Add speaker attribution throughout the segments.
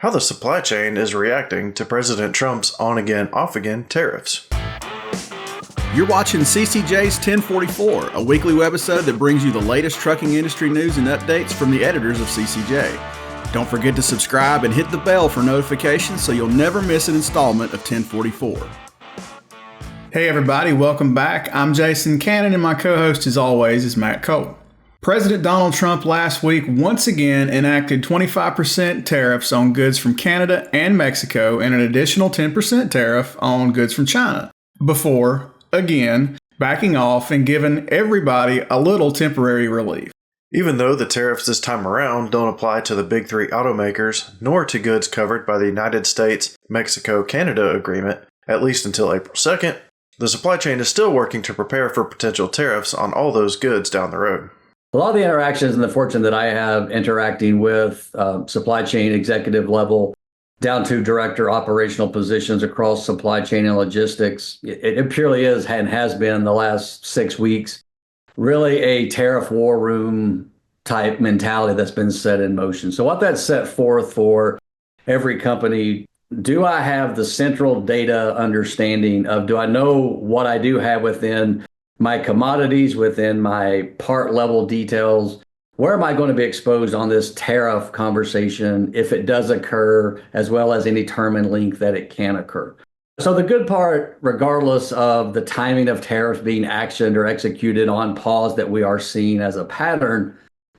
Speaker 1: How the supply chain is reacting to President Trump's on-again, off-again tariffs.
Speaker 2: You're watching CCJ's 1044, a weekly webisode that brings you the latest trucking industry news and updates from the editors of CCJ. Don't forget to subscribe and hit the bell for notifications so you'll never miss an installment of 1044.
Speaker 3: Hey everybody, welcome back. I'm Jason Cannon and my co-host as always is Matt Cole. President Donald Trump last week once again enacted 25% tariffs on goods from Canada and Mexico and an additional 10% tariff on goods from China, before, again, backing off and giving everybody a little temporary relief.
Speaker 1: Even though the tariffs this time around don't apply to the big three automakers, nor to goods covered by the United States-Mexico-Canada agreement, at least until April 2nd, the supply chain is still working to prepare for potential tariffs on all those goods down the road.
Speaker 4: A lot of the interactions and the fortune that I have interacting with supply chain executive level down to director operational positions across supply chain and logistics, it purely is and has been the last 6 weeks, really a tariff war room type mentality that's been set in motion. So what that's set forth for every company, do I have the central data understanding of, do I know what I do have within my commodities, within my part level details? Where am I going to be exposed on this tariff conversation if it does occur, as well as any term and length that it can occur? So the good part, regardless of the timing of tariffs being actioned or executed on pause that we are seeing as a pattern,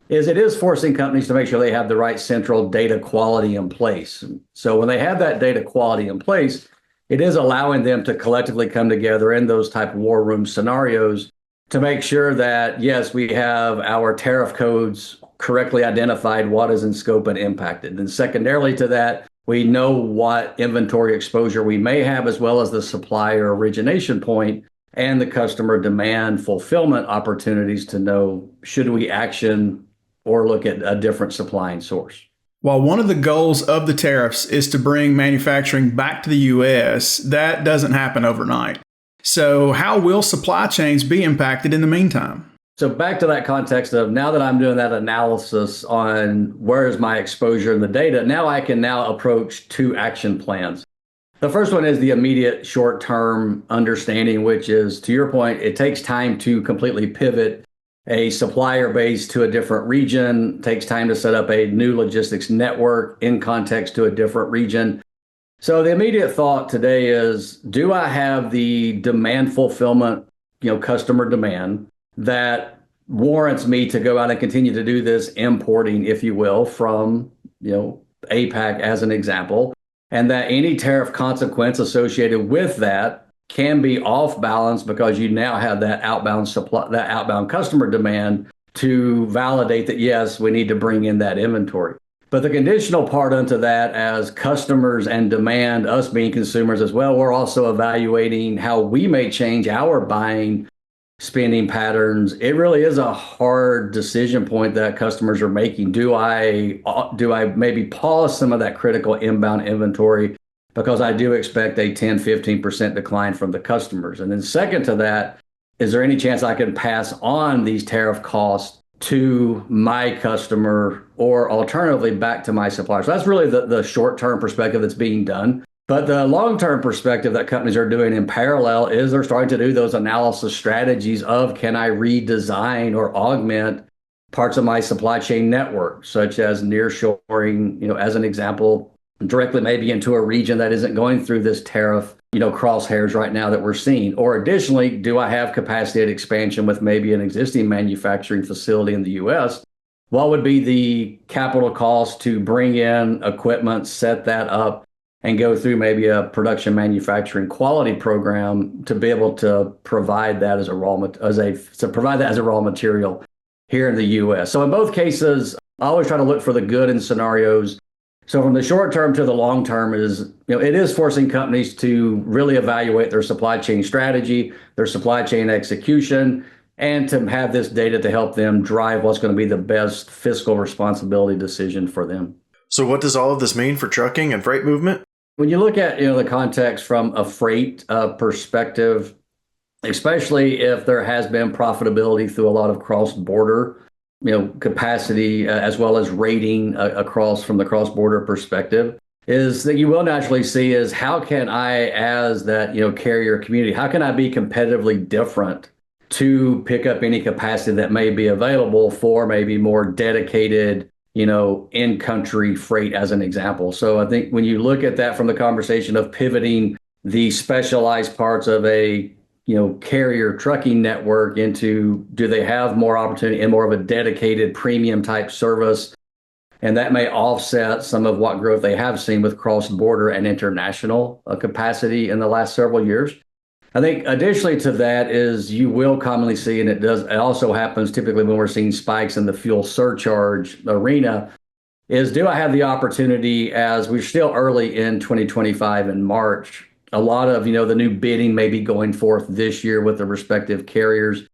Speaker 4: is it is forcing companies to make sure they have the right central data quality in place. So when they have that data quality in place, it is allowing them to collectively come together in those type of war room scenarios to make sure that, yes, we have our tariff codes correctly identified, what is in scope and impacted. And secondarily to that, we know what inventory exposure we may have, as well as the supplier origination point and the customer demand fulfillment opportunities to know, should we action or look at a different supplying source?
Speaker 3: While one of the goals of the tariffs is to bring manufacturing back to the U.S., that doesn't happen overnight. So how will supply chains be impacted in the meantime?
Speaker 4: So back to that context of, now that I'm doing that analysis on where is my exposure in the data, now I can approach two action plans. The first one is the immediate short-term understanding, which is, to your point, it takes time to completely pivot a supplier base to a different region, takes time to set up a new logistics network in context to a different region. So the immediate thought today is, do I have the demand fulfillment, customer demand that warrants me to go out and continue to do this importing, if you will, from, APAC as an example, and that any tariff consequence associated with that can be off balance because you now have that outbound supply, that outbound customer demand to validate that, yes, we need to bring in that inventory. But the conditional part unto that, as customers and demand, us being consumers as well, we're also evaluating how we may change our buying spending patterns. It really is a hard decision point that customers are making. Do I maybe pause some of that critical inbound inventory, because I do expect a 10-15% decline from the customers? And then second to that, is there any chance I can pass on these tariff costs to my customer, or alternatively back to my supplier? So that's really the short-term perspective that's being done. But the long-term perspective that companies are doing in parallel is they're starting to do those analysis strategies of, can I redesign or augment parts of my supply chain network, such as nearshoring, as an example, directly maybe into a region that isn't going through this tariff, crosshairs right now that we're seeing. Or additionally, do I have capacity at expansion with maybe an existing manufacturing facility in the U.S.? What would be the capital cost to bring in equipment, set that up, and go through maybe a production manufacturing quality program to be able to provide that as a raw material here in the U.S.? So in both cases, I always try to look for the good in scenarios. So from the short term to the long term is, it is forcing companies to really evaluate their supply chain strategy, their supply chain execution, and to have this data to help them drive what's going to be the best fiscal responsibility decision for them.
Speaker 1: So what does all of this mean for trucking and freight movement?
Speaker 4: When you look at, the context from a freight perspective, especially if there has been profitability through a lot of cross-border capacity as well as rating across from the cross-border perspective, is that you will naturally see is how can I, as that, carrier community, how can I be competitively different to pick up any capacity that may be available for maybe more dedicated, in-country freight as an example. So I think when you look at that from the conversation of pivoting the specialized parts of a carrier trucking network into, do they have more opportunity and more of a dedicated premium type service? And that may offset some of what growth they have seen with cross-border and international capacity in the last several years. I think additionally to that is you will commonly see, and it also happens typically when we're seeing spikes in the fuel surcharge arena, is do I have the opportunity, as we're still early in 2025 in March, a lot of, the new bidding may be going forth this year with the respective carriers.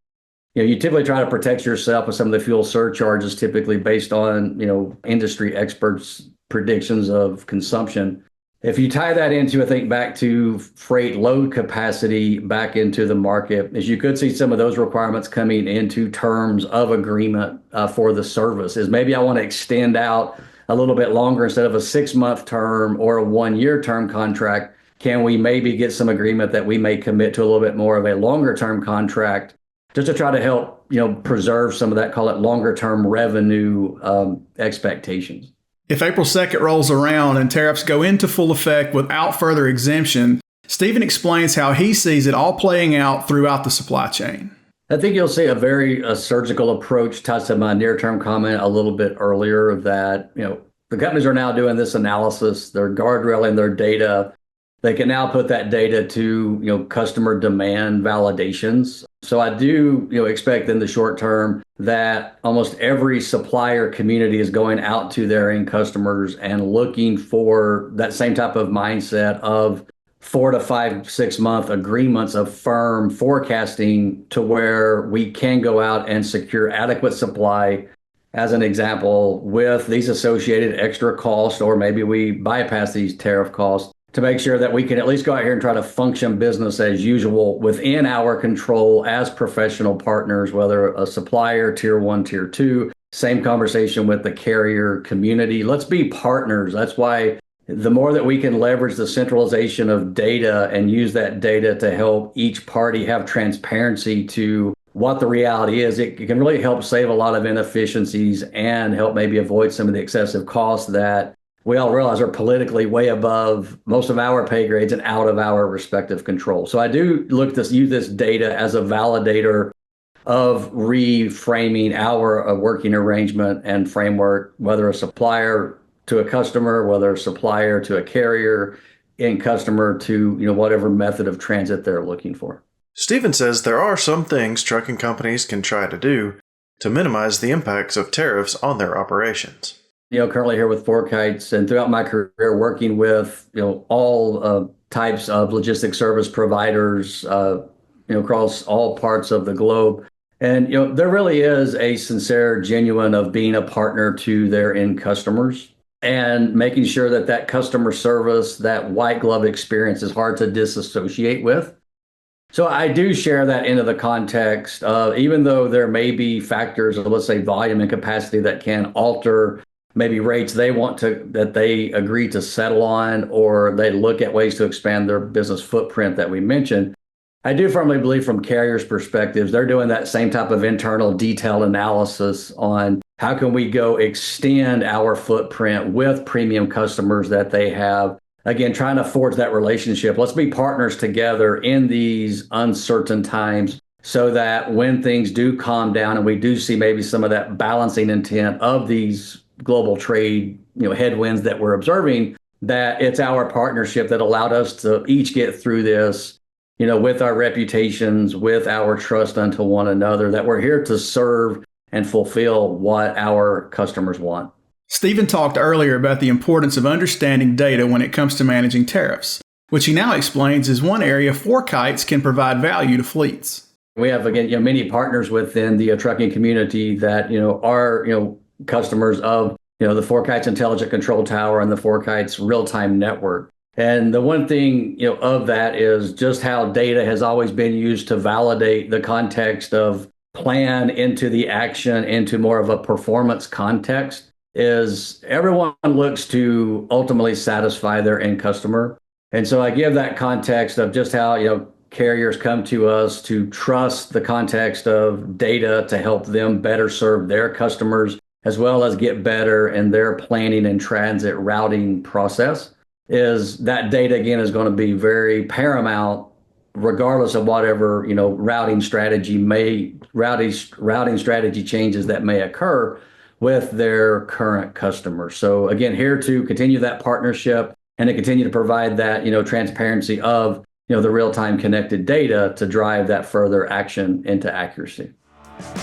Speaker 4: You typically try to protect yourself with some of the fuel surcharges, typically based on, industry experts' predictions of consumption. If you tie that into, I think, back to freight load capacity back into the market, is you could see some of those requirements coming into terms of agreement for the service. Is maybe I want to extend out a little bit longer instead of a 6-month term or a 1-year term contract. Can we maybe get some agreement that we may commit to a little bit more of a longer term contract, just to try to help, preserve some of that, call it longer term revenue expectations?
Speaker 3: If April 2nd rolls around and tariffs go into full effect without further exemption, Stephen explains how he sees it all playing out throughout the supply chain.
Speaker 4: I think you'll see a very surgical approach, tied to my near-term comment a little bit earlier, that, the companies are now doing this analysis, they're guardrailing their data. They can now put that data to, customer demand validations. So I do, expect in the short term that almost every supplier community is going out to their end customers and looking for that same type of mindset of 4 to 5, 6-month agreements of firm forecasting, to where we can go out and secure adequate supply, as an example, with these associated extra costs, or maybe we bypass these tariff costs, to make sure that we can at least go out here and try to function business as usual within our control as professional partners, whether a supplier, tier 1, tier 2, same conversation with the carrier community. Let's be partners. That's why the more that we can leverage the centralization of data and use that data to help each party have transparency to what the reality is, it can really help save a lot of inefficiencies and help maybe avoid some of the excessive costs that we all realize are politically way above most of our pay grades and out of our respective control. So I do use this data as a validator of reframing our working arrangement and framework, whether a supplier to a customer, whether a supplier to a carrier, and customer to whatever method of transit they're looking for.
Speaker 1: Stephen says there are some things trucking companies can try to do to minimize the impacts of tariffs on their operations.
Speaker 4: Currently here with FourKites, and throughout my career working with, all types of logistics service providers, across all parts of the globe. And, there really is a sincere, genuine of being a partner to their end customers and making sure that that customer service, that white glove experience is hard to disassociate with. So I do share that into the context of, even though there may be factors of, let's say, volume and capacity that can alter maybe rates that they agree to settle on, or they look at ways to expand their business footprint that we mentioned. I do firmly believe from carriers' perspectives, they're doing that same type of internal detailed analysis on how can we go extend our footprint with premium customers that they have. Again, trying to forge that relationship. Let's be partners together in these uncertain times, so that when things do calm down and we do see maybe some of that balancing intent of these global trade, headwinds that we're observing, that it's our partnership that allowed us to each get through this, with our reputations, with our trust unto one another, that we're here to serve and fulfill what our customers want.
Speaker 3: Stephen talked earlier about the importance of understanding data when it comes to managing tariffs, which he now explains is one area FourKites can provide value to fleets.
Speaker 4: We have, again, many partners within the trucking community that, are, customers of, the FourKites Intelligent Control Tower and the FourKites Real-Time Network. And the one thing, of that is just how data has always been used to validate the context of plan into the action, into more of a performance context. is everyone looks to ultimately satisfy their end customer. And so I give that context of just how, carriers come to us to trust the context of data to help them better serve their customers, as well as get better in their planning and transit routing process. Is that data, again, is going to be very paramount regardless of whatever, routing strategy changes that may occur with their current customers. So again, here to continue that partnership and to continue to provide that, transparency of, the real-time connected data to drive that further action into accuracy.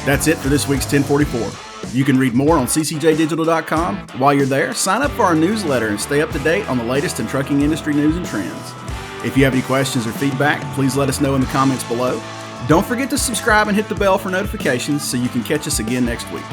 Speaker 2: That's it for this week's 1044. You can read more on ccjdigital.com. While you're there, sign up for our newsletter and stay up to date on the latest in trucking industry news and trends. If you have any questions or feedback, please let us know in the comments below. Don't forget to subscribe and hit the bell for notifications so you can catch us again next week.